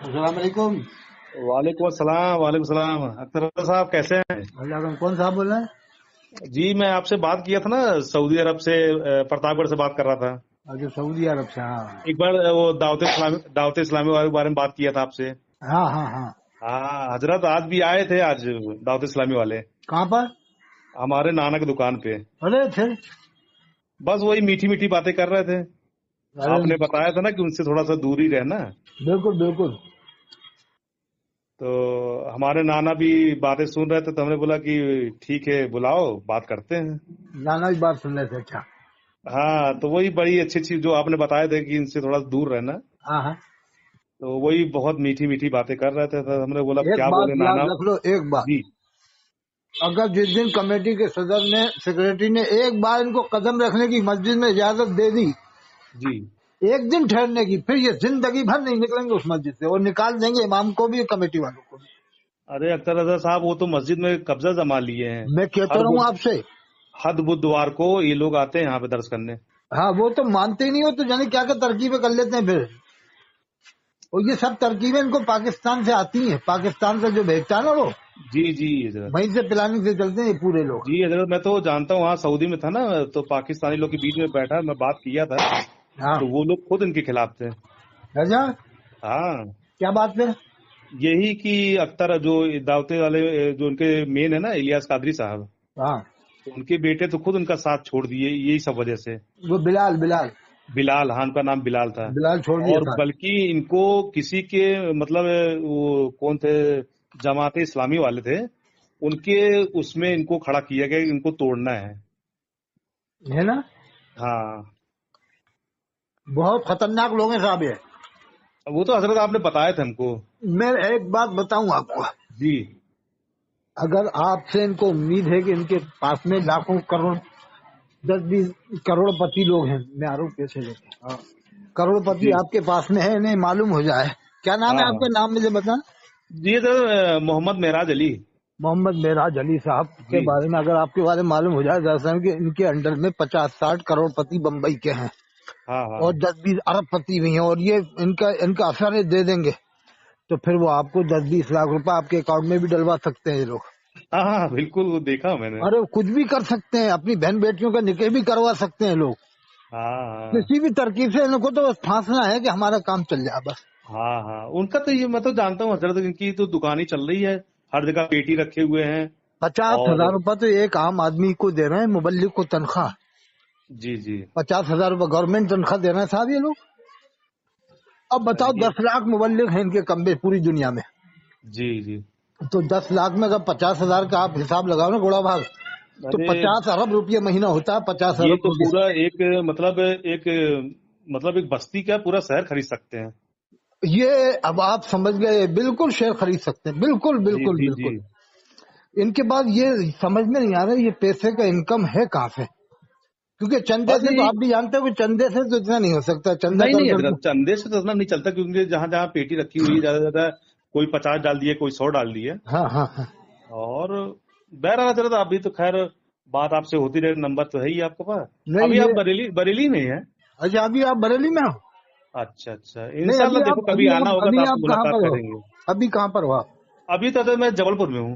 السلام علیکم. وعلیکم السلام. وعلیکم السلام. اختر صاحب کیسے ہیں؟ کون صاحب بول رہے ہیں؟ جی میں آپ سے بات کیا تھا نا، سعودی عرب سے پرتاپ گڑھ سے بات کر رہا تھا. اچھا سعودی عرب سے. ہاں ایک بار وہ دعوت اسلامی والے بارے میں بات کیا تھا آپ سے. ہاں ہاں ہاں. ہاں حضرت آج بھی آئے تھے، آج دعوت اسلامی والے کہاں پر؟ ہمارے نانا کی دکان پہ. ارے پھر بس وہی میٹھی میٹھی باتیں کر رہے تھے. ارے آپ نے بتایا تھا نا کہ ان سے تھوڑا سا دور ہی رہنا. بالکل بالکل. تو ہمارے نانا بھی باتیں سن رہے تھے، تو ہم نے بولا کہ ٹھیک ہے بلاؤ بات کرتے ہیں. نانا کی بات سن رہے تھے. اچھا ہاں تو وہی بڑی اچھی چیز جو آپ نے بتایا تھے کہ ان سے تھوڑا دور رہنا. ہاں ہاں. تو وہی بہت میٹھی میٹھی باتیں کر رہے تھے، تو ہم نے بولا ایک کیا بات بولے یاد نانا. رکھ لو، ایک بات. جی اگر جس دن کمیٹی کے صدر نے سیکریٹری نے ایک بار ان کو قدم رکھنے کی مسجد میں اجازت دے دی، جی ایک دن ٹھہرنے کی، پھر یہ زندگی بھر نہیں نکلیں گے اس مسجد سے، اور نکال دیں گے امام کو بھی کمیٹی والوں کو بھی. ارے اختر رضا صاحب وہ تو مسجد میں قبضہ جما لیے ہیں. میں کہتا رہوں آپ سے. ہر بدھوار کو یہ لوگ آتے ہیں یہاں پہ درس کرنے. ہاں وہ تو مانتے ہی نہیں ہو، تو جانے کیا کیا ترکیبیں کر لیتے ہیں پھر. اور یہ سب ترکیبیں ان کو پاکستان سے آتی ہیں، پاکستان سے جو بھیجتا ہے نا وہ جی جی حضرت. وہیں سے پلاننگ سے چلتے ہیں یہ پورے لوگ. جی حضرت میں تو جانتا ہوں، وہاں سعودی میں تھا نا، تو پاکستانی لوگ کے بیچ میں بیٹھا میں بات کیا تھا، ہاں تو وہ لوگ خود ان کے خلاف تھے. اچھا ہاں کیا بات ہے؟ یہی کہ اختر جو دعوت والے جو ان کے مین ہے نا الیاس قادری صاحب، ہاں تو ان کے بیٹے تو خود ان کا ساتھ چھوڑ دیے یہی سب وجہ سے. وہ بلال بلال، ہاں ان کا نام بلال تھا. چھوڑ دیا اور تھا. بلکہ ان کو کسی کے مطلب وہ کون تھے، جماعت اسلامی والے تھے، ان کے اس میں ان کو کھڑا کیا گیا کہ ان کو توڑنا ہے. ہے نا، ہاں بہت خطرناک لوگ ہیں صاحب یہ. وہ تو حضرت آپ نے بتایا تھا ہم کو. میں ایک بات بتاؤں آپ کو، جی اگر آپ سے ان کو امید ہے کہ ان کے پاس میں لاکھوں کروڑ 10-20 کروڑ پتی لوگ ہیں، میں آروپ پیسے لیتے ہیں، کروڑ پتی جی آپ کے پاس میں ہے، انہیں معلوم ہو جائے. کیا نام ہے ہاں آپ ہاں کا؟ نام مجھے بتا. جی حضرت محمد معراج علی. محمد معراج علی صاحب کے جی بارے میں اگر آپ کے بارے میں معلوم ہو جائے، دراصل کہ ان کے انڈر میں 50-60 کروڑ پتی بمبئی کے ہیں، ہاں ہاں اور 10-20 ارب پتی بھی ہیں، اور یہ ان کا اثر دے دیں گے تو پھر وہ آپ کو 10-20 لاکھ روپے آپ کے اکاؤنٹ میں بھی ڈلوا سکتے ہیں یہ لوگ. ہاں ہاں بالکل، وہ دیکھا میں نے. ارے کچھ بھی کر سکتے ہیں، اپنی بہن بیٹیوں کا نکاح بھی کروا سکتے ہیں لوگ. ہاں کسی بھی ترکیب سے ان کو تو بس پھانسنا ہے کہ ہمارا کام چل جائے بس. ہاں ہاں ان کا تو یہ میں تو جانتا ہوں حضرت، ان کی تو دکان ہی چل رہی ہے، ہر جگہ پیٹی رکھے ہوئے ہیں. 50,000 اور روپے تو ایک عام آدمی کو دے رہے ہیں، مبلغ کو تنخواہ. جی جی 50,000 روپے گورنمنٹ تنخواہ دے رہے ہیں صاحب یہ لوگ. اب بتاؤ یہ 10 لاکھ مبلغ ہیں ان کے کمبے پوری دنیا میں، جی جی. تو 10 لاکھ میں اگر 50,000 کا آپ حساب لگاؤ نا گوڑا بھاگ، تو ارے 50 ارب روپیہ مہینہ ہوتا ہے. 50 یہ ارب تو روپیہ پورا ایک مطلب ایک بستی کا پورا شہر خرید سکتے ہیں. یہ اب آپ سمجھ گئے، بالکل شیئر خرید سکتے ہیں، بالکل جی بالکل جی جی. بالکل. ان کے بعد یہ سمجھ میں نہیں آ رہا یہ پیسے کا انکم ہے کہاں سے، کیونکہ چندے بس سے تو یہی، آپ بھی جانتے ہو کہ چندے سے تو اتنا نہیں ہو سکتا. چندہ نہیں کر نہیں کر کے حضرت چندے سے تو اتنا نہیں چلتا، کیونکہ جہاں جہاں پیٹی رکھی ہوئی ہے زیادہ سے زیادہ کوئی 50 ڈال دیے، کوئی 100 ڈال دیے. ہاں ہاں ہاں. اور بہرحال حضرت ابھی تو خیر بات آپ سے ہوتی رہے، نمبر تو ہے ہی آپ کے پاس. نہیں ابھی آپ یہ بریلی میں ہیں؟ اچھا ابھی آپ بریلی میں ہو؟ اچھا اچھا، نہیں انشاءاللہ دیکھو کبھی آنا ہوگا تو آپ سے آپ کہاں ملاقات پر ہو؟ کریں گے. ابھی کہاں پر ہو آپ؟ ابھی تو میں جبل پور میں ہوں.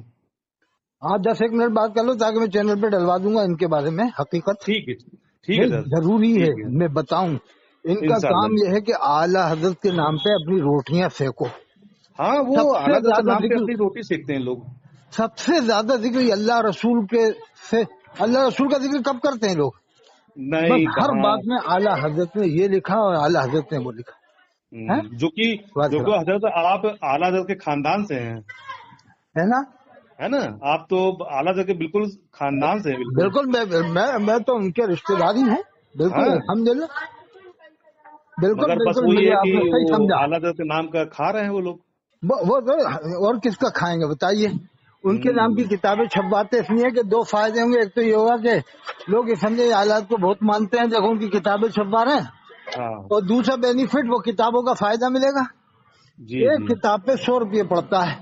ہاں 10 منٹ بات کر لو تاکہ میں چینل پہ ڈلوا دوں گا ان کے بارے میں حقیقت. ٹھیک ہے ٹھیک ہے نہیں سر. ضروری ہے ٹھیک ہے میں بتاؤں. ان کا انشاءاللہ. کام یہ ہے کہ اعلیٰ حضرت کے نام پہ اپنی روٹیاں سینکو. ہاں وہ سب سے اعلیٰ حضرت کے زیادہ نام پہ ذکر اپنی روٹی سیکتے ہیں لوگ. سب سے زیادہ ذکر اللہ رسول کے سے، اللہ رسول کا ذکر کب کرتے ہیں لوگ؟ بس نہیں ہر کہاں. بات میں اعلیٰ حضرت نے یہ لکھا اور اعلیٰ حضرت نے وہ لکھا ہے. جو کہ حضرت آپ اعلیٰ حضرت کے خاندان سے ہیں، ہے نا؟ ہے نا؟ آپ تو اعلیٰ حضرت کے بالکل خاندان سے ہیں بالکل. بالکل. میں تو ان کے رشتے دار ہی ہوں، بالکل ہاں الحمدللہ. بالکل مگر بس بالکل وہی مجھے ہے آپ کہ نے صحیح وہ سمجھا. اعلیٰ حضرت کے نام کا کھا رہے ہیں وہ لوگ. وہ تو اور کس کا کھائیں گے بتائیے. ان کے نام کی کتابیں چھپواتے اس لیے کہ 2 فائدے ہوں گے. ایک تو یہ ہوگا کہ لوگ یہ سمجھے حالات کو بہت مانتے ہیں جب ان کی کتابیں چھپوا رہے ہیں، ہاں اور دوسرا بینیفٹ وہ کتابوں کا فائدہ ملے گا. جی ایک جی. کتاب پہ 100 روپے پڑتا ہے،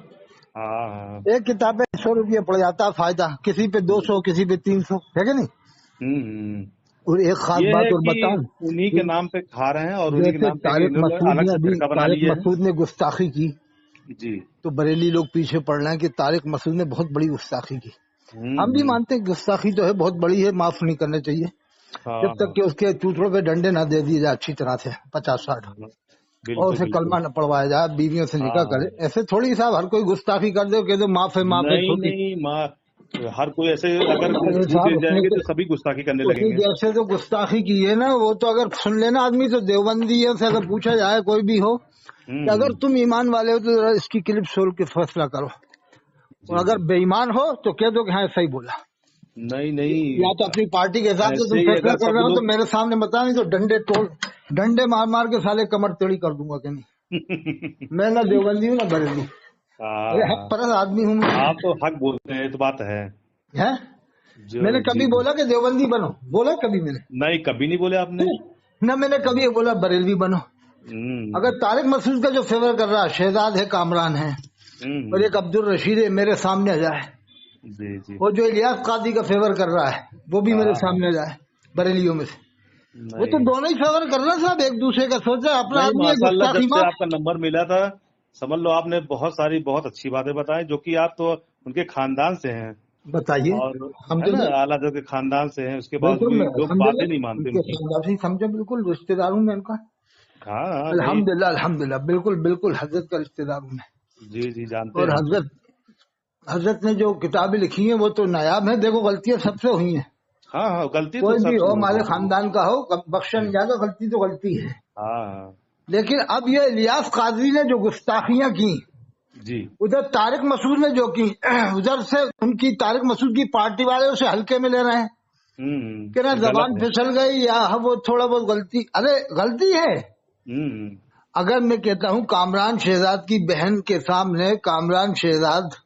ہاں ہاں. ایک کتاب پہ 100 روپے پڑ جاتا ہے فائدہ، کسی پہ 200 کسی پہ 300 ہے کہ نہیں. اور ایک خاص یہ بات ہے اور کہ بتاؤں، انہی کے نام پہ کھا رہے ہیں اور انہی کے جیسے نام پہ طارق انہوں نے مسعود الگ نے سے ابھی فرقہ بنا طارق لیا مسعود نے گستاخی کی ہے جی. تو بریلی لوگ پیچھے پڑ رہے ہیں کہ طارق مسعود نے بہت بڑی گستاخی کی. ہم بھی ہوں. مانتے ہیں گستاخی تو ہے، بہت بڑی ہے، معاف نہیں کرنے چاہیے ہاں جب تک ہاں کہ اس کے چوتڑوں پہ ڈنڈے نہ دے دیے جائے اچھی طرح سے 50-60، ہاں. اور بالکل اسے بالکل. کلمہ نہ پڑھوایا جائے، بیویوں سے نکاح ہاں کرے. ایسے تھوڑی صاحب ہر کوئی گستاخی کر دے کہ تو معاف ہے نہیں چھوٹی. نہیں ہر کوئی ایسے اگر ارے چھوٹ صاحب جائیں گے تو سبھی گستاخی کرنے اس لگیں نے گے. جیسے تو گستاخی کی ہے نا، وہ تو اگر سن لینا آدمی تو دیوبندی ہے، سے اگر پوچھا جائے کوئی بھی ہو کہ اگر ہوں. تم ایمان والے ہو تو ذرا اس کی کلپ سول کے فیصلہ کرو، اور جی اگر جی. بے ایمان ہو تو کہہ دو کہ ہاں صحیح بولا. نہیں یا نہیں تو اپنی پارٹی کے حساب سے ایسے تم ہی فیصلہ اگر کر سب رہے ہو تو لوگ میرے سامنے بتا، نہیں تو ڈنڈے مار مار کے سالے کمر ٹیڑھی کر دوں گا کہ نہیں. میں نہ دیوبندی ہوں نہ بریلی، ارے حق ہاں پرست آدمی ہوں میں. آپ تو حق بولتے ہیں، یہ تو بات ہے. ہے میں نے جی کبھی جی. بولا کہ دیوبندی بنو؟ بولا کبھی میں نے؟ نہیں کبھی نہیں بولے آپ نے. نہ میں نے کبھی بولا بریلوی بنو. اگر طارق مسعود کا جو فیور کر رہا ہے، شہزاد ہے، کامران ہے، اور ایک عبد الرشید ہے، میرے سامنے آ جائے. جی جی. وہ جو الیاس قاضی کا فیور کر رہا ہے وہ بھی میرے ہاں سامنے آ جائے بریلیوں میں سے. وہ تو نہیں دونوں ہی فیور کر رہے ہیں صاحب، ایک دوسرے کا سوچا اپنا نہیں آدمی ہے. ماشاء اللہ گستاخی جب سے معاف. آپ کا نمبر ملا تھا سمجھ لو آپ نے بہت اچھی باتیں بتائیں جو کہ آپ تو ان کے خاندان سے ہیں بتائیے. اور ہے نا الحمدللہ. اعلیٰ حضرت کے خاندان سے ہیں، اس کے باوجود بالکل بھی میں لوگ الحمدللہ باتیں نہیں ان مانتے ان کے کی. خاندان سے سمجھا، بالکل رشتے دار ہوں میں ان کا. ہاں ہاں بھائی. الحمدللہ الحمدللہ بالکل بالکل حضرت کا رشتے دار ہوں میں. جی جی جانتے اور ہیں ہم. حضرت نے جو کتابیں لکھی ہیں وہ تو نایاب ہیں. دیکھو غلطیاں سب سے ہوئی ہیں، ہاں ہاں غلطی تو کوئی بھی سب سے ہو، ہوتی ہمارے ہے. خاندان کا ہو، بخشا نہیں جاتا. غلطی تو غلطی ہے. ہاں ہاں. لیکن اب یہ الیاس قاضی نے جو گستاخیاں کی، جی. ادھر طارق مسعود نے جو کی، ادھر سے ان کی طارق مسعود کی پارٹی والے اسے ہلکے میں لے رہے ہیں کہ نہ یہ غلط زبان ہے. پھسل گئی یا وہ تھوڑا بہت غلطی. ارے غلطی ہے. ہوں. اگر میں کہتا ہوں کامران شہزاد کی بہن کے سامنے، کامران شہزاد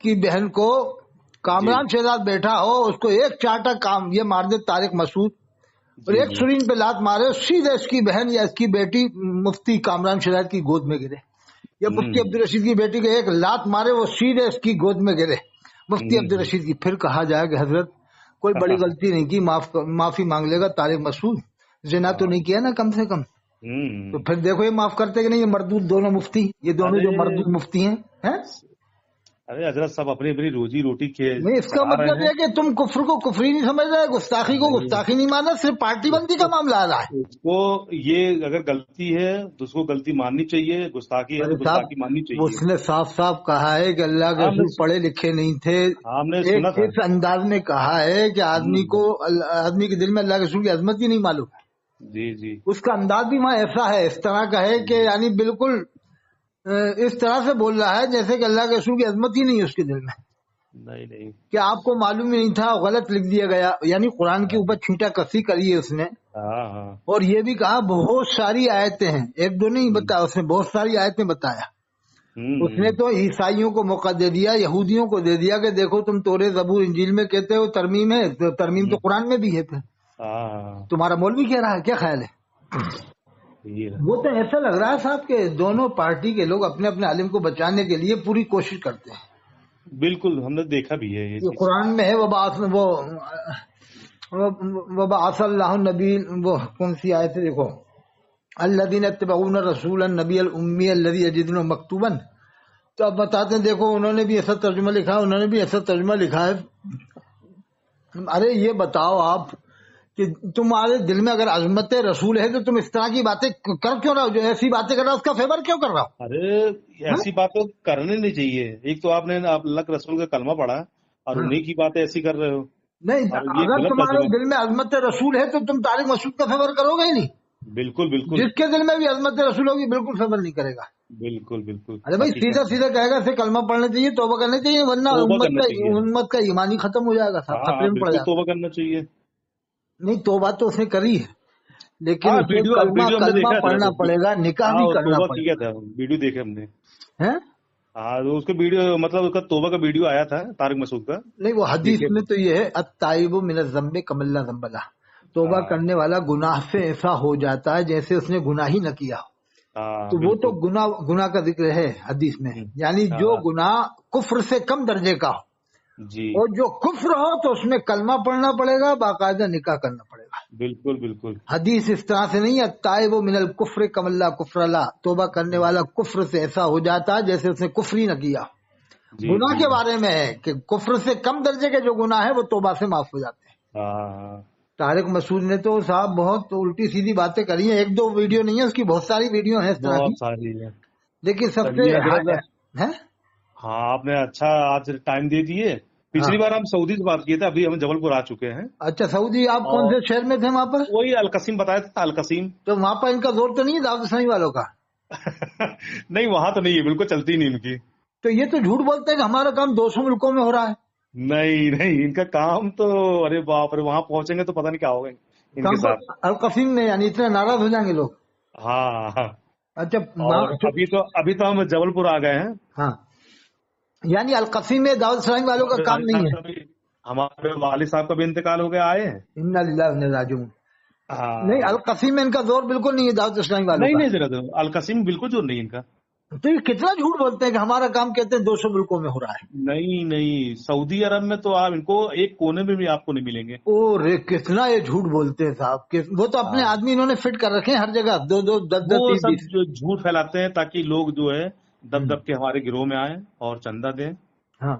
کی بہن کو جی کامران شہزاد بیٹھا ہو، اس کو ایک چاٹا کام یہ مار دے طارق مسعود، اور جی ایک جی. سرین پہ لات مارے، سیدھے اس کی بہن یا اس کی بیٹی مفتی کامران شہزاد کی گود میں گرے، یا مفتی ہوں. عبدالرشید کی بیٹی کے ایک لات مارے، وہ سیدھے اس کی گود میں گرے مفتی ہوں. عبدالرشید کی. پھر کہا جائے کہ حضرت کوئی بڑی غلطی نہیں کی، معافی مانگ لے گا طارق مسعود، زنا تو ہاں. نہیں کیا نا کم سے کم. تو ہوں. پھر دیکھو یہ معاف کرتے کہ نہیں، یہ مردود دونوں مفتی، یہ دونوں ارے جو مردود مفتی ہیں. ارے حضرت سب اپنی اپنی روزی روٹی نہیں، اس کا چلا رہے مطلب ہیں. یہ کہ تم کفر کو کفری نہیں سمجھ رہے، گستاخی کو نہیں گستاخی نہیں ماننا، صرف پارٹی اس بندی کا کو معاملہ آ رہا ہے. اس کو یہ اگر غلطی ہے تو اس کو غلطی ماننی چاہیے، گستاخی ہے ارے تو صاحب گستاخی ماننی چاہیے. اس نے صاف صاف کہا ہے کہ اللہ کے ہم نے رسول پڑھے لکھے نہیں تھے. ہم نے ایک سنا تھا. اس انداز میں کہا ہے کہ آدمی کے دل میں اللہ کے رسول کی عظمت ہی نہیں معلوم. جی جی. اس کا انداز بھی وہاں ایسا ہے، اس طرح کا ہے کہ یعنی بالکل اس طرح سے بول رہا ہے جیسے کہ اللہ کے رسول کی عظمت ہی نہیں ہے اس کے دل میں، نہیں نہیں. کہ آپ کو معلوم ہی نہیں تھا، غلط لکھ دیا گیا. یعنی قرآن کے اوپر چھینٹا کسی کری ہے اس نے. ہاں ہاں. اور یہ بھی کہا بہت ساری آیتیں ہیں، ایک دو نہیں ہوں. بتایا، اس نے بہت ساری آیتیں بتایا. اس نے ہوں. تو عیسائیوں کو موقع دے دیا، یہودیوں کو دے دیا کہ دیکھو تم تورے زبور انجیل میں کہتے ہو ترمیم ہے، تو ترمیم تو قرآن میں بھی ہے. پھر ہاں. تمہارا مولوی کہہ رہا ہے، کیا خیال ہے؟ وہ تو ایسا لگ رہا ہے صاحب کہ دونوں پارٹی کے لوگ اپنے اپنے عالم کو بچانے کے لیے پوری کوشش کرتے ہیں. بالکل ہم نے دیکھا بھی ہے یہ یہ چیز. قرآن میں ہے، وبعث اللہ النبی، وہ کون سی آیت ہے دیکھو، الذین یتبعون الرسول النبی الامی الذی یجدونه مکتوبا. تو اب بتاتے ہیں، دیکھو انہوں نے بھی ایسا ترجمہ لکھا ہے، انہوں نے بھی ایسا ترجمہ لکھا ہے. ارے یہ بتاؤ آپ کہ تمہارے دل میں اگر عظمت رسول ہے تو تم اس طرح کی باتیں کر کیوں رہا ہو؟ جو ایسی باتیں کر رہا ہو اس کا فیور کیوں کر رہا ہو؟ ارے ایسی باتیں کرنے نہیں چاہیے. ایک تو آپ نے اللہ کے رسول کا کلمہ پڑھا اور انہیں کی باتیں ایسی کر رہے ہو، نہیں، اور یہ اگر غلط تمہارے ترجمہ. دل میں عظمت رسول ہے تو تم طارق مسعود کا فیور کرو گے ہی نہیں. بالکل بالکل جس کے دل میں بھی عظمت رسول ہوگی بالکل فیور نہیں کرے گا. بالکل بالکل ارے بھائی سیدھا حقیقت ہے. سیدھا کہے گا اسے کلمہ پڑھنا چاہیے، توبہ کرنا چاہیے، ورنہ توبہ کرنا چاہیے. امت کا ایمان ہی ختم ہو جائے گا صاحب، ہاں ہاں خطرے میں پڑ بالکل جائے گا. توبہ کرنا چاہیے. نہیں، توبہ تو اس نے کری ہے، لیکن ہاں اسے ویڈیو ہم نے کلمہ دیکھا ہے پڑھنا پڑے گا، نکاح ہاں بھی وہ کرنا توبہ پڑے کیا تھا، ویڈیو دیکھے ہم نے. گا. ہاں اس کا ویڈیو مطلب اس کا توبہ کا ویڈیو آیا تھا طارق مسعود کا. نہیں، وہ حدیث دیکھے. میں تو یہ ہے التائب من الذنب کمن لا ذنب لہ، توبہ ہاں کرنے والا گناہ سے ایسا ہو جاتا ہے جیسے اس نے گناہ ہی نہ کیا ہو. ہاں تو وہ تو بالکل. گناہ کا ذکر ہے حدیث میں، ہوں. یعنی جو ہاں. گناہ کفر سے کم درجے کا ہو جی اور جو کفر ہو تو اس میں کلمہ پڑھنا پڑے گا، باقاعدہ نکاح کرنا پڑے گا. بالکل بالکل. حدیث اس طرح سے نہیں ہے تائب من الکفر کم لا کفر لا، توبہ کرنے والا کفر سے ایسا ہو جاتا ہے جیسے اس نے کفر ہی نہ کیا. جی گناہ جی. کے بارے میں ہے کہ کفر سے کم درجے کے جو گناہ ہے وہ توبہ سے معاف ہو جاتے ہیں. ہاں طارق مسعود نے تو صاحب بہت الٹی سیدھی باتیں کری ہیں، ایک دو ویڈیو نہیں ہے اس کی، بہت ساری ویڈیو ہیں اس طرح کی. بہت ساری ہے. لیکن سب سے چلیے حضرت. ہیں؟ ہاں آپ نے اچھا آج ٹائم دے دیے. پچھلی بار ہم سعودی سے بات کیے تھے، ابھی ہم جبل پور آ چکے ہیں. اچھا سعودی آپ کون سے شہر میں تھے وہاں پر؟ وہی القسیم بتایا تھا، القسیم. تو وہاں پر ان کا زور تو نہیں ہے دعوت اسلامی والوں کا؟ نہیں وہاں تو نہیں ہے، بالکل چلتی نہیں ان کی. تو یہ تو جھوٹ بولتے ہیں کہ ہمارا کام 200 ملکوں میں ہو رہا ہے. نہیں نہیں، ان کا کام تو ارے باپ رے، وہاں پہنچیں گے تو پتہ نہیں کیا ہوگا ان کے ساتھ. القسیم میں یعنی اتنے ناراض ہو جائیں گے لوگ. ہاں. اچھا اور ابھی تو ہم جبل پور آ گئے ہیں. ہاں یعنی القسیم میں دعوت اسلامی والوں کا کام نہیں ہے. ہمارے والد صاحب کا بھی انتقال ہو گیا، آئے ہیں. انا للہ و انا الیہ راجعون. ہاں. نہیں القسیم میں ان کا زور بالکل نہیں ہے دعوت اسلامی والوں نہیں کا. نہیں ضرورت، القسیم بالکل جو نہیں ان کا. تو یہ کتنا جھوٹ بولتے ہیں کہ ہمارا کام کہتے ہیں 200 ملکوں میں ہو رہا ہے. نہیں نہیں، سعودی عرب میں تو آپ ان کو ایک کونے میں بھی آپ کو نہیں ملیں گے. اور کتنا یہ جھوٹ بولتے ہیں صاحب. وہ تو اپنے آدمی انہوں نے فٹ کر رکھے ہیں ہر جگہ، 2 2 10 10 وہ 30 سب 20. جو جھوٹ پھیلاتے ہیں تاکہ لوگ جو ہے دب دب کے ہمارے گروہ میں آئیں اور چندہ دیں. ہاں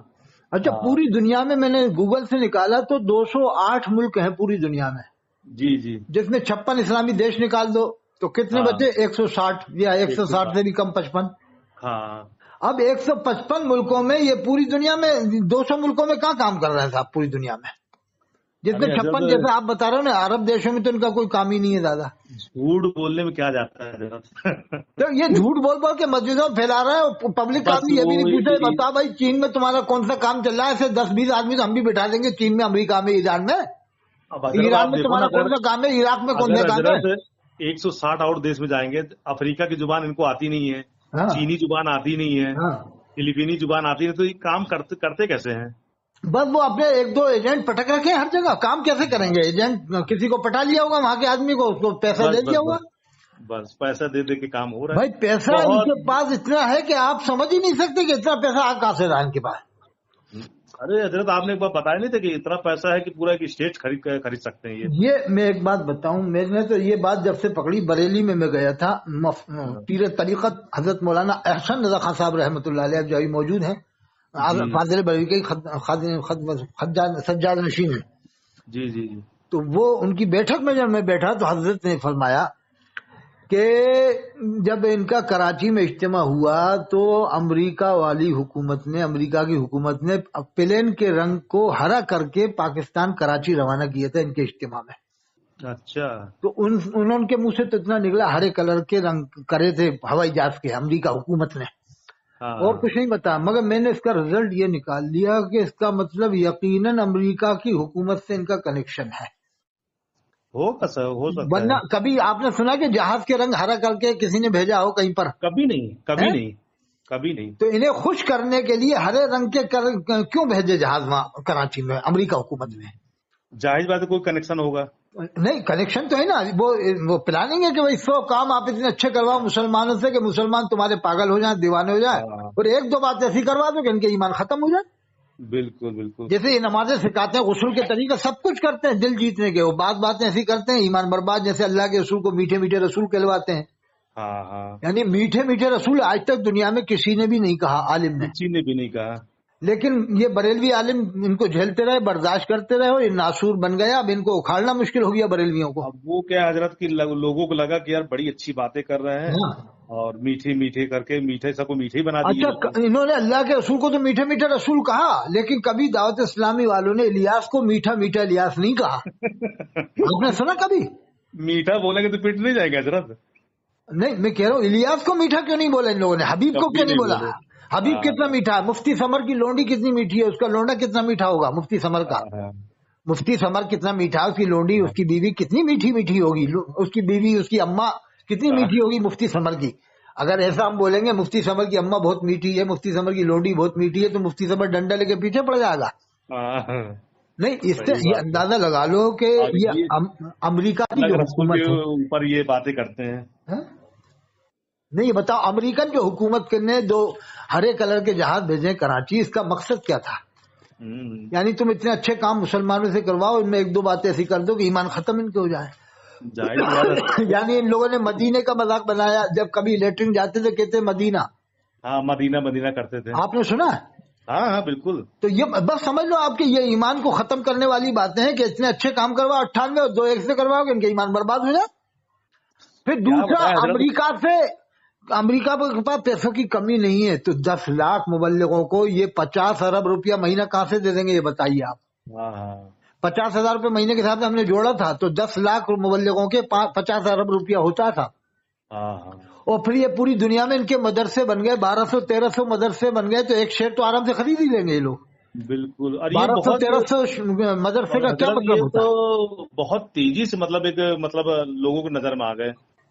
اچھا پوری دنیا میں نے گوگل سے نکالا تو 208 ملک ہیں پوری دنیا میں. جی جی. جس میں 56 اسلامی دیش نکال دو تو کتنے بچے؟ 160 یا 160 سے بھی کم 55. ہاں. اب 155 ملکوں میں یہ پوری دنیا میں 200 ملکوں میں کہاں کام کر رہے ہیں صاحب پوری دنیا میں؟ جس میں 56 جیسے آپ بتا رہے ہو نا، عرب دیشوں میں تو ان کا کوئی کام ہی نہیں ہے زیادہ. جھوٹ بولنے میں کیا جاتا ہے تو یہ جھوٹ بول بول کے مسجدوں میں پھیلا رہا ہے. پبلک آدمی یہ بھی نہیں پوچھے بتا بھائی چین میں تمہارا کون سا کام چل رہا ہے؟ ایسے 10 20 آدمی تو ہم بھی بٹھا دیں گے چین میں، امریکہ میں، ایران میں. ایران میں تمہارا کون سا کام ہے؟ عراق میں کون سا کام ہے؟ 160 اور دیش میں جائیں گے، افریقہ کی زبان ان کو آتی نہیں ہے، چینی زبان آتی نہیں ہے، فلپینی زبان آتی ہے، تو یہ کام کرتے کیسے ہیں؟ بس وہ اپنے 1 2 ایجنٹ پٹک رکھے ہر جگہ. کام کیسے کریں گے؟ ایجنٹ کسی کو پٹا لیا ہوگا وہاں کے آدمی کو، اس کو پیسہ دے دیا ہوگا. بس پیسہ دے دے کے کام ہو رہا ہے. بھائی پیسہ ان کے پاس اتنا ہے کہ آپ سمجھ ہی نہیں سکتے کہ اتنا پیسہ آپ کہاں سے رہا ان کے پاس. ارے حضرت آپ نے ایک بار بتایا نہیں تھا کہ اتنا پیسہ ہے کہ پورا ایک اسٹیٹ خرید سکتے ہیں یہ میں ایک بات بتاؤں، میں نے تو یہ بات جب سے پکڑی بریلی میں گیا تھا، پیر طریقت حضرت مولانا احسن رضا خان صاحب رحمۃ اللہ علیہ جو موجود ہیں، فاضل بریلی کے سجاد نشین ہیں. جی جی جی. تو وہ ان کی بیٹھک میں جب میں بیٹھا تو حضرت نے فرمایا کہ جب ان کا کراچی میں اجتماع ہوا تو امریکہ والی حکومت نے، امریکہ کی حکومت نے پلین کے رنگ کو ہرا کر کے پاکستان کراچی روانہ کیا تھا ان کے اجتماع میں. اچھا. تو انہوں کے منہ سے تو اتنا نکلا ہرے کلر کے رنگ کرے تھے ہوائی جہاز کے امریکہ حکومت نے، اور کچھ نہیں بتا. مگر میں نے اس کا رزلٹ یہ نکال لیا کہ اس کا مطلب یقیناً امریکہ کی حکومت سے ان کا کنیکشن ہے. ہو سکتا ہے. ورنہ کبھی آپ نے سنا کہ جہاز کے رنگ ہرا کر کے کسی نے بھیجا ہو کہیں پر؟ کبھی نہیں کبھی نہیں کبھی نہیں. تو انہیں خوش کرنے کے لیے ہرے رنگ کے کیوں بھیجے جہاز وہاں کراچی میں امریکہ حکومت میں؟ ظاہر بات ہے کوئی کنیکشن ہوگا. نہیں کنیکشن تو ہے نا، وہ پلاننگ ہے کہ بھائی 100 کام آپ اتنے اچھے کرواؤ مسلمانوں سے کہ مسلمان تمہارے پاگل ہو جائیں، دیوانے ہو جائیں، اور 1 2 بات ایسی کروا دو کہ ان کے ایمان ختم ہو جائے. بالکل بالکل. جیسے یہ نمازیں سکھاتے ہیں، غسل کے طریقے سب کچھ کرتے ہیں دل جیتنے کے، وہ باتیں ایسی کرتے ہیں ایمان برباد. جیسے اللہ کے رسول کو میٹھے میٹھے رسول کہلواتے ہیں. یعنی میٹھے میٹھے رسول آج تک دنیا میں کسی نے بھی نہیں کہا، عالم نے کسی نے بھی نہیں کہا. لیکن یہ بریلوی عالم ان کو جھیلتے رہے، برداشت کرتے رہے، اور یہ ناسور بن گیا. اب ان کو اکھاڑنا مشکل ہو گیا بریلویوں کو. اب وہ کیا حضرت کی لوگوں کو لگا کہ یار بڑی اچھی باتیں کر رہے ہیں اور میٹھے میٹھے کر کے میٹھے سب کو میٹھے ہی بنا دیا. اچھا انہوں نے اللہ کے رسول کو تو میٹھے میٹھے رسول کہا، لیکن کبھی دعوت اسلامی والوں نے الیاس کو میٹھا میٹھا الیاس نہیں کہا. آپ نے سنا کبھی؟ میٹھا بولیں گے تو پیٹ نہیں جائے گا حضرت. نہیں میں کہہ رہا ہوں الیاس کو میٹھا کیوں نہیں بولا ان لوگوں نے؟ حبیب کو کیوں نہیں بولا؟ حبیب کتنا میٹھا ہے، مفتی سمر کی لونڈی کتنی میٹھی ہے، اس کا لونڈا کتنا میٹھا ہوگا مفتی سمر کا. مفتی سمر کتنا میٹھا، اس کی لونڈی، اس کی بیوی کتنی میٹھی میٹھی ہوگی، اس کی بیوی، اس کی اماں کتنی میٹھی ہوگی مفتی سمر کی. اگر ایسا ہم بولیں گے مفتی سمر کی اماں بہت میٹھی ہے، مفتی سمر کی لونڈی بہت میٹھی ہے، تو مفتی سمر ڈنڈا لے کے پیچھے پڑ جائے گا. نہیں اس سے یہ اندازہ لگا لو کہ یہ امریکہ کی جو حکومت کے اوپر یہ باتیں کرتے ہیں. نہیں یہ بتاؤ امریکن جو حکومت نے 2 ہرے کلر کے جہاز بھیجے کراچی، اس کا مقصد کیا تھا؟ یعنی تم اتنے اچھے کام مسلمانوں سے کرواؤ، ان میں ایک دو باتیں ایسی کر دو کہ ایمان ختم ان کے ہو جائے. یعنی ان لوگوں نے مدینے کا مذاق بنایا، جب کبھی لیٹرنگ جاتے تھے کہتے مدینہ. ہاں مدینہ مدینہ کرتے تھے. آپ نے سنا؟ ہاں ہاں بالکل. تو یہ بس سمجھ لو آپ کے یہ ایمان کو ختم کرنے والی باتیں ہیں کہ اتنے اچھے کام کرواؤ 98 اور 2 1 سے کرواؤ کہ ان کے ایمان برباد ہو جائے. پھر دوسرا امریکہ کے پاس پیسوں کی کمی نہیں ہے، تو 10 لاکھ مبلغوں کو یہ 50 ارب روپیہ مہینہ کہاں سے دے دیں گے یہ بتائیے آپ. 50,000 روپے مہینے کے حساب سے ہم نے جوڑا تھا تو 10 لاکھ مبلغوں کے 50 ارب روپیہ ہوتا تھا. اور پھر یہ پوری دنیا میں ان کے مدرسے بن گئے، 1200-1300 مدرسے بن گئے، تو ایک شیئر تو آرام سے خرید ہی لیں گے یہ لوگ. بالکل. 1200-1300 مدرسے کا کیا مطلب ہوتا ہے؟ تو بہت تیزی سے مطلب لوگوں کی نظر میں آ گئے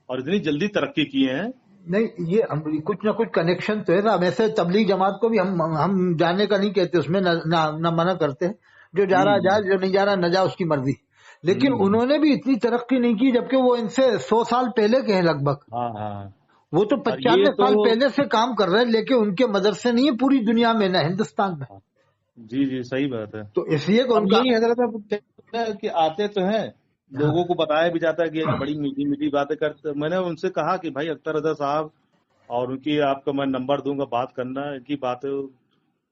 اور اتنی جلدی ترقی کیے ہیں. نہیں یہ کچھ نہ کچھ کنیکشن تو ہے نا. ویسے تبلیغ جماعت کو بھی ہم جانے کا نہیں کہتے، اس میں نہ منع کرتے، جو جا رہا جائے، جو نہیں جا رہا نہ جا، اس کی مرضی. لیکن انہوں نے بھی اتنی ترقی نہیں کی، جبکہ وہ ان سے 100 سال پہلے کے ہیں لگ بھگ. وہ تو 95 سال پہلے سے کام کر رہے ہیں، لیکن ان کے مدرسے نہیں ہیں پوری دنیا میں، نہ ہندوستان میں. جی جی صحیح بات ہے. تو اس لیے حضرت کہ آتے تو ہیں، لوگوں کو بتایا بھی جاتا ہے کہ بڑی میٹھی میٹھی باتیں کرتے. میں نے ان سے کہا کہ بھائی اختر رضا صاحب اور ان کی آپ کو میں نمبر دوں گا، بات کرنا ان کی باتیں.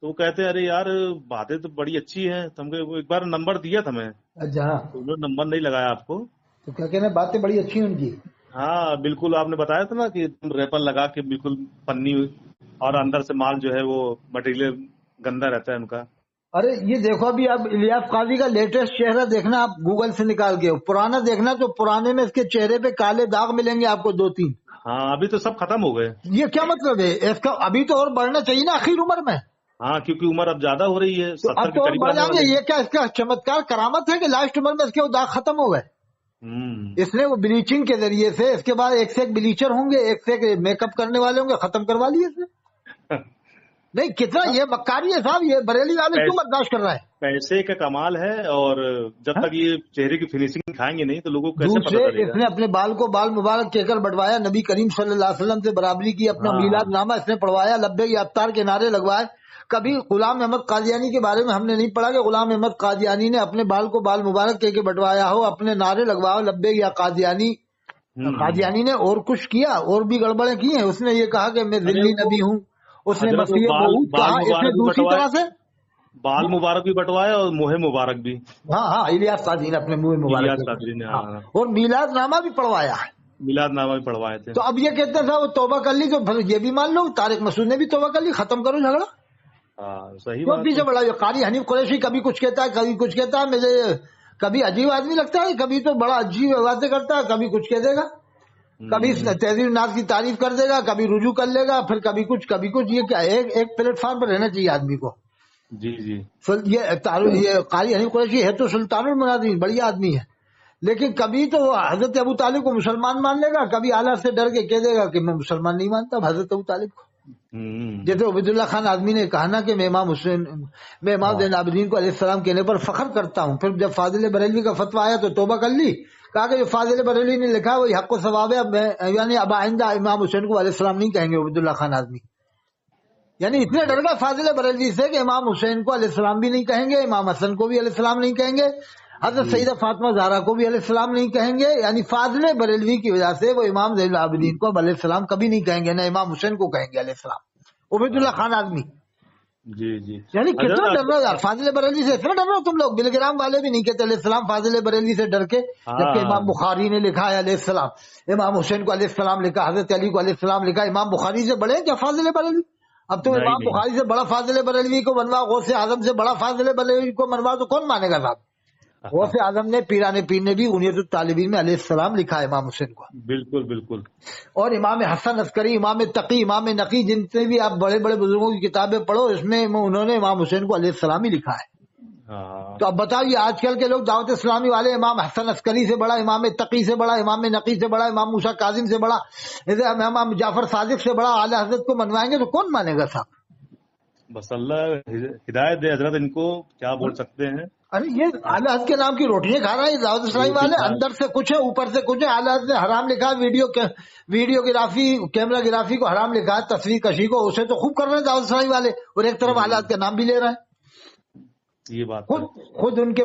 تو وہ کہتے ارے یار باتیں تو بڑی اچھی ہیں، تم کو ایک بار نمبر دیا تھا میں. اچھا. انہوں نے نمبر نہیں لگایا آپ کو. تو کیا کہنا باتیں بڑی اچھی ہیں ان کی. ہاں بالکل. آپ نے بتایا تھا نا کہ تم ریپر لگا کے بالکل پنی اور اندر سے مال جو ہے وہ مٹیریل گندا رہتا ہے ان کا. ارے یہ دیکھو ابھی آپ الیاس قاضی کا لیٹسٹ چہرہ دیکھنا، آپ گوگل سے نکال کے. پرانا دیکھنا تو پرانے میں اس کے چہرے پہ کالے داغ ملیں گے آپ کو 2-3. ہاں ابھی تو سب ختم ہو گئے. یہ کیا مطلب ہے اس کا؟ ابھی تو اور بڑھنا چاہیے نا آخر عمر میں. ہاں کیونکہ عمر اب زیادہ ہو رہی ہے، 70 کے قریب بڑھ جائیں گے. یہ کیا اس کا چمتکار کرامت ہے کہ لاسٹ عمر میں اس کے وہ داغ ختم ہو گئے؟ اس نے وہ بلیچنگ کے ذریعے سے، اس کے بعد ایک سے ایک بلیچر ہوں گے، ایک سے ایک میک اپ کرنے والے ہوں گے، ختم کروا لیے اس نے. نہیں کتنا یہ مکاری ہے صاحب، یہ بریلی والے کیوں برداشت کر رہا ہے؟ پیسے کا کمال ہے، اور جب تک یہ چہرے کی فنیشنگ دکھائیں گے نہیں تو لوگوں کو کیسے پتہ چلے گا؟ اس نے اپنے بال کو بال مبارک کہہ کر بٹوایا، نبی کریم صلی اللہ علیہ وسلم سے برابری کی، اپنا میلاد نامہ اس نے پڑھوایا، لبیک یا افطار کے نعرے لگوائے. کبھی غلام احمد قادیانی کے بارے میں ہم نے نہیں پڑھا کہ غلام احمد قادیانی نے اپنے بال کو بال مبارک کہہ کے بٹوایا ہو، اپنے نعرے لگواؤ لبیک یا قادیانی. قادیانی نے اور کچھ کیا، اور بھی گڑبڑیں کی ہیں. اس نے یہ کہا کہ میں ذلی نبی ہوں، اس نے مسیح موعود کہا. اس نے دوسری طرح سے بال مبارک بھی بٹوایا اور منہ مبارک بھی. ہاں الیاس قادری نے اپنے منہ مبارک اور میلاد نامہ بھی پڑھوایا ہے. میلاد نامہ بھی پڑھوائے تھے. تو اب یہ کہتے تھا وہ توبہ کر لی، تو یہ بھی مان لو طارق مسعود نے بھی توبہ کر لی، ختم کرو جھگڑا. صحیح بات. پیچھے بڑا یہ قاری حنیف قریشی کبھی کچھ کہتا ہے، کبھی کچھ کہتا ہے. مجھے کبھی عجیب آدمی لگتا ہے، کبھی تو بڑا عجیب باتیں کرتا ہے، کبھی کچھ کہہ دے گا، کبھی تہذیب الناس کی تعریف کر دے گا، کبھی رجوع کر لے گا، پھر کبھی کچھ کبھی کچھ. یہ کیا ایک پلیٹ فارم پر رہنا چاہیے آدمی کو. جی جی. یہ قاری حنیف قریشی ہے تو سلطان المناظرین، بڑی آدمی ہے، لیکن کبھی تو وہ حضرت ابو طالب کو مسلمان مان لے گا، کبھی اعلیٰ سے ڈر کے کہہ دے گا کہ میں مسلمان نہیں مانتا حضرت ابو طالب کو. جیسے عبید اللہ خان آدمی نے کہا نا کہ میں امام حسین، میں امام زین العابدین کو علیہ السلام کہنے پر فخر کرتا ہوں. پھر جب فاضل بریلوی کا فتویٰ آیا تو توبہ کر لی، کہا کہ جو فاضل بریلوی نے لکھا وہی حق و ثواب ہے، یعنی اب آئندہ امام حسین کو علیہ السلام نہیں کہیں گے. عبید اللہ خان آدمی یعنی اتنے ڈر گئے فاضل بریلوی سے کہ امام حسین کو علیہ السلام بھی نہیں کہیں گے، امام حسن کو بھی علیہ السلام نہیں کہیں گے، حضرت سیدہ فاطمہ زہرا کو بھی علیہ السلام نہیں کہیں گے. یعنی فاضل بریلوی کی وجہ سے وہ امام زین العابدین کو علیہ السلام کبھی نہیں کہیں گے، نہ امام حسین کو کہیں گے علیہ السلام. عبید اللہ خان آدمی. جی جی. یعنی کتنا ڈر رہا یار فاضل بریلوی سے، اتنا ڈر رہا تم لوگ. بل گرام والے بھی نہیں کہتے علیہ السلام فاضل بریلوی سے ڈر کے، جبکہ امام بخاری نے لکھا ہے علیہ السلام، امام حسین کو علیہ السلام لکھا، حضرت علی کو علیہ السلام لکھا. امام بخاری سے بڑے کیا فاضل بریلوی؟ اب تو امام بخاری سے بڑا فاضل بریلوی کو بنوا، غوث اعظم سے بڑا فاضل بریلوی کو بنوا، تو کون مانے گا صاحب؟ غوث اعظم نے پیران پیر نے بھی غنیت الطالبین میں علیہ السلام لکھا ہے امام حسین کو. بالکل بالکل. اور امام حسن عسکری، امام تقی، امام نقی، جن سے بھی آپ بڑے بڑے بزرگوں کی کتابیں پڑھو، اس میں انہوں نے امام حسین کو علیہ السلام ہی لکھا ہے. تو اب بتائیے آج کل کے لوگ دعوت اسلامی والے امام حسن عسکری سے بڑا، امام تقی سے بڑا، امام نقی سے بڑا، امام موسیٰ کاظم سے بڑا، امام جعفر صادق سے بڑا اعلی حضرت کو منوائیں گے تو کون مانے گا صاحب؟ بس اللہ ہدایت دے حضرت، ان کو کیا بول سکتے ہیں. ارے یہ اعلی حضرت کے نام کی روٹیاں کھا رہا ہے دعوت اسلامی والے، اندر سے کچھ ہے اوپر سے کچھ ہے. اعلی حضرت نے حرام لکھا ہے، ویڈیو گرافی، کیمرہ گرافی کو حرام لکھا ہے، تصویر کشی کو، اسے تو خوب کر رہے ہیں دعوت اسلامی والے، اور ایک طرف اعلی حضرت کا نام بھی لے رہے ہیں. یہ بات ہے. خود ان کے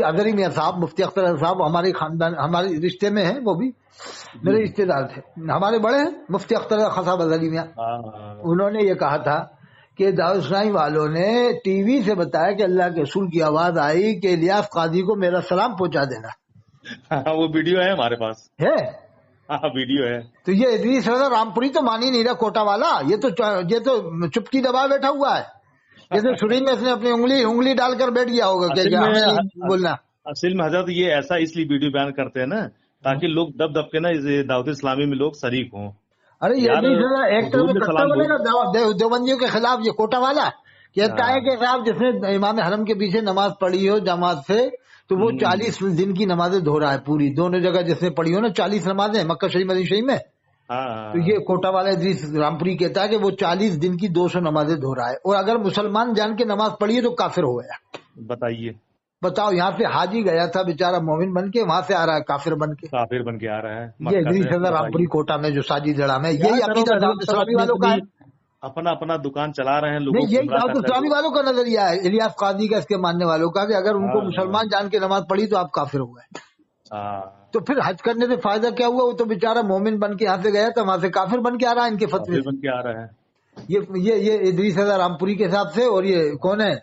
اظہری میاں صاحب مفتی اختر صاحب ہمارے خاندان ہمارے رشتے میں ہیں، وہ بھی میرے رشتے دار تھے، ہمارے بڑے ہیں مفتی اختر صاحب اظہری میاں. انہوں نے یہ کہا تھا کہ دعوت اسلامی والوں نے ٹی وی سے بتایا کہ اللہ کے رسول کی آواز آئی کہ الیاس قاضی کو میرا سلام پہنچا دینا. وہ ویڈیو ہے ہمارے پاس ہے، ویڈیو ہے. تو یہ ادریس رضا رامپوری تو مان ہی نہیں رہا، کوٹا والا، یہ تو چپکی دبا بیٹھا ہوا ہے، جیسے چھری میں اس نے اپنی انگلی ڈال کر بیٹھ گیا ہوگا کہ ہمیں نہیں بولنا. اصل میں حضرت یہ ایسا اس لیے ویڈیو بیان کرتے ہیں نا تاکہ لوگ دب دب کے نا دعوت اسلامی میں لوگ شریک ہوں. ارے یہ ایک طرف کٹا بنے گا دیوبندیوں کے خلاف، یہ کوٹا والا کہتا ہے کہ صاحب جس نے امام حرم کے پیچھے نماز پڑھی ہو جماعت سے تو وہ 40 دن کی نمازیں دھو رہا ہے پوری، دونوں جگہ جس نے پڑھی ہو نا 40 نمازیں مکہ شریف مدینہ شریف میں. تو یہ کوٹا والا ادریس رامپوری کہتا ہے کہ وہ 40 دن کی 200 نمازیں دھو رہا ہے، اور اگر مسلمان جان کے نماز پڑھی ہے تو کافر ہو گیا. بتائیے، بتاؤ، یہاں سے حاجی گیا تھا بیچارہ مومن بن کے، وہاں سے آ رہا ہے کافر بن کے آ رہا ہے. یہ ادریس رضا رامپوری کوٹا میں جو ساجد جڑا میں، یہی عقیدہ دعوت اسلامی والوں کا ہے. اپنا دکان چلا رہے ہیں لوگ. یہی دعوت اسلامی والوں کا نظریہ ہے، الیاس قاضی کا، اس کے ماننے والوں کا، کہ اگر ان کو مسلمان جان کے نماز پڑھی تو آپ کافر ہو گئے. تو پھر حج کرنے سے فائدہ کیا ہوا؟ وہ تو بیچارہ مومن بن کے یہاں سے گیا تھا، وہاں سے کافر بن کے آ رہا ہے ان کے فتوے بن کے آ رہا ہے. یہ ادریس رضا رامپوری کے حساب سے، اور یہ کون ہے،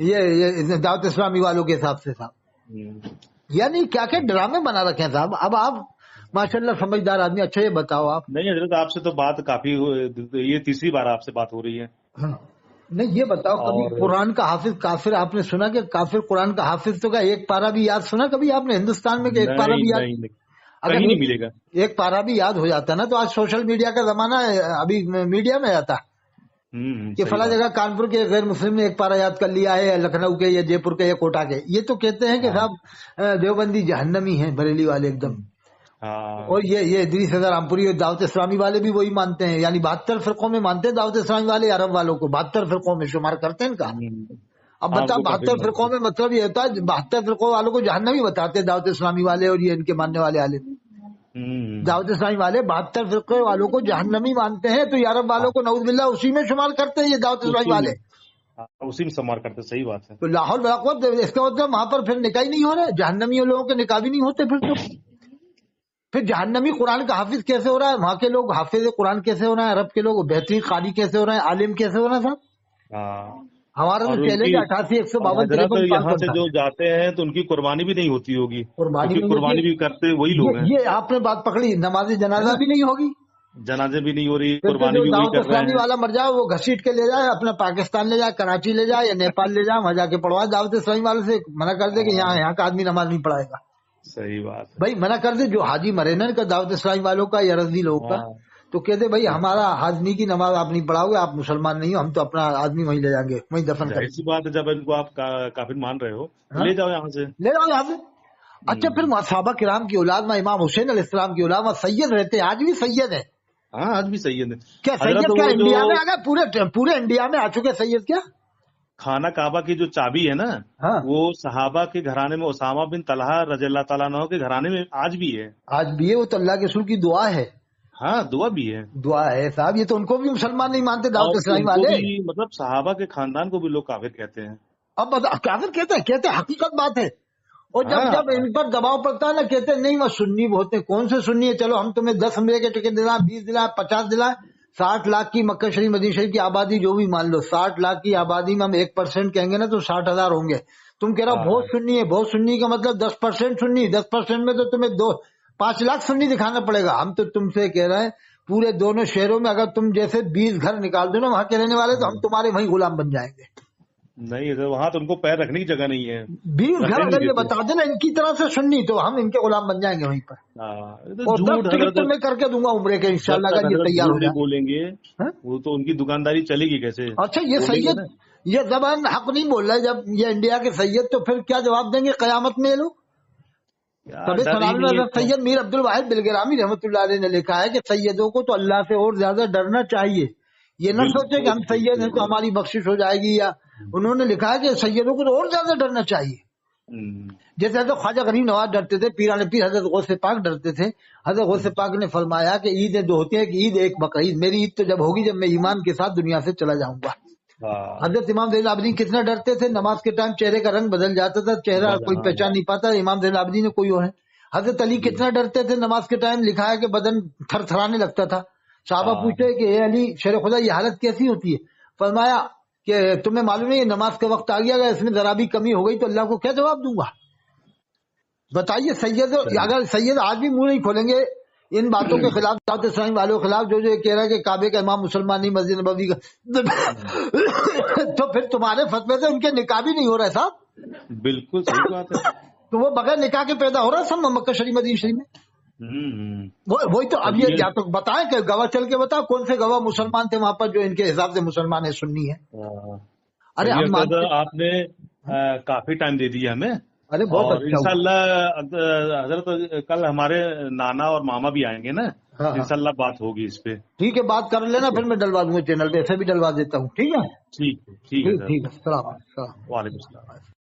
یہ دعوت اسلامی والوں کے حساب سے. صاحب یعنی کیا کیا ڈرامے بنا رکھے ہیں صاحب. اب آپ ماشاء اللہ سمجھدار آدمی، اچھا یہ بتاؤ آپ. نہیں حضرت آپ سے تو بات کافی، یہ تیسری بار آپ سے بات ہو رہی ہے. نہیں یہ بتاؤ، کبھی قرآن کا حافظ کافر آپ نے سنا کہ کافر قرآن کا حافظ تو کا ایک پارا بھی یاد سنا کبھی آپ نے ہندوستان میں کہ ایک پارا بھی یاد؟ اگر نہیں ملے گا ایک پارا بھی یاد ہو جاتا نا تو آج سوشل میڈیا کا زمانہ ہے، ابھی میڈیا میں آتا کہ فلاں جگہ کانپور کے غیر مسلم نے ایک پارا یاد کر لیا ہے، لکھنؤ کے یا جے پور کے یا کوٹا کے. یہ تو کہتے ہیں کہ صاحب دیوبندی جہنمی ہیں، بریلی والے ایک دم. اور یہ ادریس رضا رامپوری اور دعوت اسلامی والے بھی وہی مانتے ہیں، یعنی 72 فرقوں میں مانتے ہیں دعوت اسلامی والے، عرب والوں کو 72 فرقوں میں شمار کرتے ہیں ان کا. اب بتاؤ 72 فرقوں میں مطلب یہ ہوتا ہے 72 فرقوں والوں کو جہنمی بتاتے ہیں دعوت اسلامی والے، اور یہ ان کے ماننے والے عالم دعوت اسلامی والے 72 فرقے والوں کو جہنمی مانتے ہیں، تو عرب والوں کو نعوذ باللہ اسی میں شمار کرتے ہیں یہ دعوت اسلامی والے، اسی میں شمار کرتے. صحیح بات ہے. تو لاہور بلاقوت اس کا مطلب وہاں پر پھر نکاح نہیں ہو رہا ہے، جہنمی لوگوں کے نکاح بھی نہیں ہوتے. پھر جہنمی قرآن کا حافظ کیسے ہو رہا ہے؟ وہاں کے لوگ حافظ قرآن کیسے ہو رہے ہیں؟ عرب کے لوگ بہترین قاری کیسے ہو رہے ہیں؟ عالم کیسے ہو رہا ہے صاحب؟ ہمارا تو چیلنج 88 یہاں سے جو جاتے ہیں تو ان کی قربانی بھی نہیں ہوتی ہوگی، قربانی بھی کرتے وہی لوگ ہیں. یہ آپ نے بات پکڑی، نماز جنازہ بھی نہیں ہوگی، جنازے بھی نہیں ہو رہی، قربانی بھی وہی کر رہے ہیں. والا مر جائے وہ گھسیٹ کے لے جائے اپنا پاکستان لے جائے، کراچی لے جائے یا نیپال لے جائے، وہاں جا کے پڑھوائے. دعوت اسلامی والے سے منع کر دے کہ یہاں کا آدمی نماز نہیں پڑھائے گا. صحیح بات ہے بھائی، منع کر دے. جو حاجی مرے نا کا دعوت اسلامی والوں کا یا رضوی لوگوں کا، تو کہتے بھائی ہمارا ہاضمی کی نماز آپ نہیں پڑھاؤ گے، آپ مسلمان نہیں ہو، ہم تو اپنا آدمی وہیں لے جائیں گے، وہیں دفن کریں گے. ایسی بات ہے، جب ان کو آپ کافر مان رہے ہو لے جاؤ یہاں سے، لے جاؤ یہاں سے. اچھا پھر صحابہ کرام کی اولاد میں امام حسین علیہ السلام کی اولاد میں سید رہتے ہیں، آج بھی سید ہیں. ہاں آج بھی سید ہیں. کیا سید کیا انڈیا میں آ گئے؟ پورے انڈیا میں آ چکے سید کیا؟ خانہ کعبہ کی جو چابی ہے نا وہ صحابہ کے گھرانے میں اسامہ بن طلحہ رضی اللہ تعالیٰ عنہ کے گھرانے میں آج بھی ہے. آج بھی ہے. وہ تو اللہ کے رسول کی دعا ہے. ہاں دعا بھی ہے، دعا ہے صاحب. یہ تو ان کو بھی مسلمان نہیں مانتے دعوت اسلامی والے، مطلب صحابہ کے خاندان کو بھی لوگ کافر کہتے ہیں. اب کافر کہتے ہیں، حقیقت بات ہے. اور جب ان پر دباؤ پڑتا ہے نا، کہتے ہیں نہیں وہ سنی بہت ہیں. کون سے سنی ہے؟ چلو ہم تمہیں 10 امریکہ کے ٹکٹ دلائیں، 20 دلائیں، 50 دلائیں. 60 لاکھ کی مکہ شریف مدینہ شریف کی آبادی جو بھی مان لو، 60 لاکھ کی آبادی میں ہم 1% کہیں گے نا تو 60,000 ہوں گے. تم کہہ رہا بہت سنی ہے. بہت سنی کا مطلب 10% سنی، 10% میں تو تمہیں 5 لاکھ سنی دکھانا پڑے گا. ہم تو تم سے کہہ رہے ہیں پورے دونوں شہروں میں اگر تم جیسے 20 گھر نکال دو نا وہاں کے رہنے والے، تو ہم تمہارے وہیں غلام بن جائیں گے. نہیں وہاں تو ان کو پیر رکھنے کی جگہ نہیں ہے. 20 گھر اگر یہ بتا دینا ان کی طرح سے سنی تو ہم ان کے غلام بن جائیں گے وہیں پر. اور 10 ٹکٹ تمہیں کر کے دوں گا عمرے کے انشاءاللہ اگر یہ تیار ہو جائے. بولیں گے وہ تو ان کی دکانداری چلے گی کیسے؟ اچھا یہ سید یہ زبان حق نہیں بول رہا ہے. جب یہ انڈیا کے سید تو پھر کیا جواب دیں گے قیامت میں لوگ؟ سید میر عبد الواحد بلگرامی رحمۃ اللہ علیہ نے لکھا ہے کہ سیدوں کو تو اللہ سے اور زیادہ ڈرنا چاہیے. یہ نہ سوچے کہ ہم سید ہیں تو ہماری بخشش ہو جائے گی، یا انہوں نے لکھا ہے کہ سیدوں کو تو اور زیادہ ڈرنا چاہیے. جیسے حضرت خواجہ غریب نواز ڈرتے تھے، پیران پیر حضرت غوث پاک ڈرتے تھے. حضرت غوث پاک نے فرمایا کہ عیدیں 2 ہوتی ہیں، کہ عید ایک بقرعید. میری عید تو جب ہوگی جب میں ایمان کے ساتھ دنیا سے چلا جاؤں گا. حضرت امام زین العابدین کتنا ڈرتے تھے، نماز کے ٹائم چہرے کا رنگ بدل جاتا تھا، چہرہ کوئی پہچان نہیں پاتا امام زین العابدین کوئی اور ہے۔ حضرت علی کتنا ڈرتے تھے، نماز کے ٹائم لکھا ہے کہ بدن تھر تھرانے لگتا تھا۔ صحابہ پوچھے کہ اے علی شیر خدا یہ حالت کیسی ہوتی ہے؟ فرمایا کہ تمہیں معلوم ہے یہ نماز کا وقت آ گیا، اگر اس میں ذرا بھی کمی ہو گئی تو اللہ کو کیا جواب دوں گا؟ بتائیے سید، اگر سید آج بھی منہ نہیں کھولیں گے ان باتوں کے خلاف، دعوت اسلامی والوں کے خلاف، جو یہ کہہ رہا ہے کہ کعبے کا امام مسلمان نہیں، مسجد نبوی کا، تو پھر تمہارے فتوے سے ان کے نکاح بھی نہیں ہو رہا ہے صاحب۔ بالکل صحیح بات ہے، تو وہ بغیر نکاح کے پیدا ہو رہا ہے سب مکہ شریف مدینہ شریف میں۔ وہی تو اب یہ یا تو بتائیں کہ گواہ چل کے بتاؤ کون سے گواہ مسلمان تھے وہاں پر جو ان کے حساب سے مسلمان ہے، سنی ہے۔ ارے آپ نے کافی ٹائم دے دیا ہمیں، ارے بہت اور اچھا انشاءاللہ حضرت کل ہمارے نانا اور ماما بھی آئیں گے نا، انشاءاللہ بات ہوگی اس پہ۔ ٹھیک ہے، بات کر لینا، پھر میں ڈلوا دوں گا چینل پہ، ایسے بھی ڈلوا دیتا ہوں۔ ٹھیک ہے، ٹھیک ہے، ٹھیک ہے، السلام علیکم۔ وعلیکم السلام۔